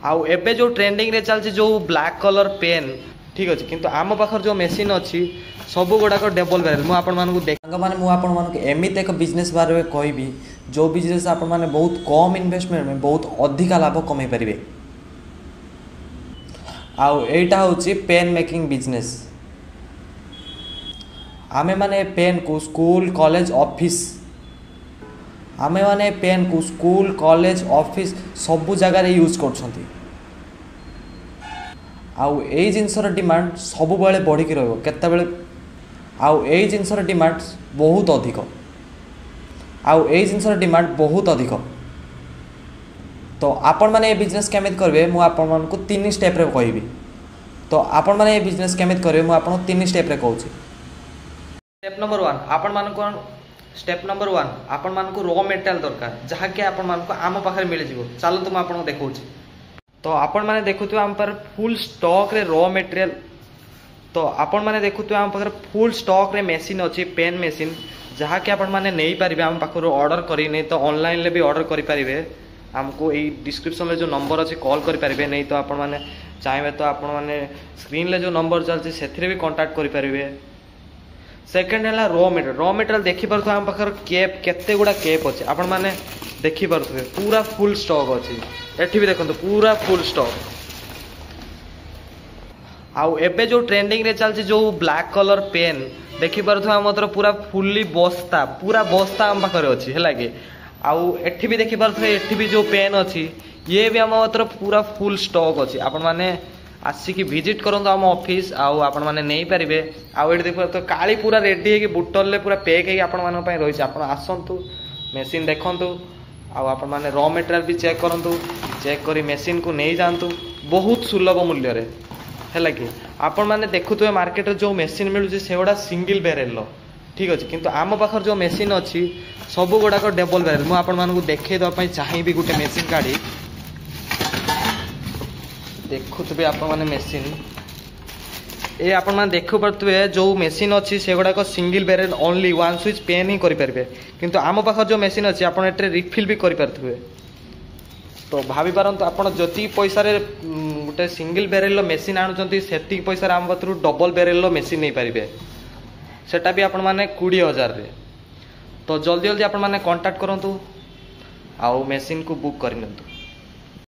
आउ एबे जो ट्रेंडिंग रे चलछि जो ब्लैक कलर पेन ठीक अच्छे किंतु आम पाखर जो मेसीन अच्छी सब गुड़ाक डबल वेराइटी मुझे आपको एमती एक बिजनेस बारे में कहबी जो बिजनेस आपण मैंने बहुत कम इन्वेस्टमेंट में बहुत अधिका लाभ कमाई पारे। आउ एटा होची पेन मेकिंग बिजनेस। आमे माने पेन को स्कूल कॉलेज ऑफिस आमे माने पेन को स्कूल कॉलेज ऑफिस सबु जगह यूज करछंती। आउ एई जिनसर डिमांड सबु बेले बढ़ी कि रहबो केते बेले आउ एई जिनसर डिमांड बहुत अधिक आउ एई जिनसर डिमांड बहुत अधिक। तो आपण माने ए बिजनेस केमित करबे मु आपण मान को तीन स्टेप रे कहबी। तो आपण माने ए बिजनेस केमित करबे मु आपण तीन स्टेप रे कहूची। स्टेप नंबर 1 आपण मान को स्टेप नंबर 1 आपण मान को रॉ मटेरियल दरकार जहा के आपण मान को आम पाखरे मिल जिवो। चलो तुम आपण को देखौची। तो आपण माने देखुथु आम पर फुल स्टॉक रे रॉ मटेरियल। तो आपण माने देखुथु आम पाखरे फुल स्टॉक रे मशीन अछि पेन मशीन जहा के आपण माने नै परिबे आम पाखरो ऑर्डर करी नै तो ऑनलाइन ले भी ऑर्डर करि परिबे। हमको यही डिस्क्रिप्शन में जो नंबर अच्छे कॉल करें नहीं तो आपण मैंने चाहिए तो आपण मैंने स्क्रीन ले जो नंबर चलती से भी कांटेक्ट करें। सेकेंड है रॉ मटेरियल देखिपे आम पाखर केप केते गुड़ा केप अच्छे आपण मैंने देखिपे पूरा फुल स्टॉक अच्छी एठी भी देखो पूरा फुल स्टॉक। आउ एबे जो ट्रेंडिंग रे चलछि जो ब्लैक कलर पेन देखिपे मतलब पूरा फुल्ली पूरा बस्ता आम पाखरे अच्छी है कि आउ एठी भी देखि पारथले एठी भी जो पेन अच्छी ये भी आम मात्र पूरा फुल स्टॉक अच्छी आपण माने आसिकी विजिट करंतु आम ऑफिस आउ आपण माने नै परिबे। आउ एठी देखो तो काली पूरा रेडी है कि बोतल ले पूरा पैक है आपण मान पय रहिछ। आपण आसंतु मशीन देखंतु आउ आपण माने रॉ मटेरियल भी चेक करंतु चेक करी मशीन को नै जानतु बहुत सुलभ मूल्य रे है कि आपण माने देखुतु मार्केट रे जो मशीन मिलुछि सेगुडा सिंगल बैरेल ठीक अच्छे किंतु आम पाखर जो मशीन अच्छी सब गुड़ाक डबल वेराइटी मुझे आपण मानक देखई देवाई चाहिए गोटे मशीन काढ़ी देखुवे आपण मैंने मशीन ये आपण मैंने देखु पारे जो मशीन अच्छी से गुड़ाक single barrel only one switch pen ही करेंगे किंतु आम पाखर जो मशीन अच्छी आप रिफिल भी करेंगे। तो भाभी पारतु आप जी पैसा गोटे सिंगल बैरेल मशीन आणुंट से पैसा आम पाखु डबल बैरेल मशीन नहीं पारे सेटा भी आपण माने 20,000 रे। तो जल्दी जल्दी आपण माने कांटेक्ट करंतु आउ मशीन को बुक कर नियंतु।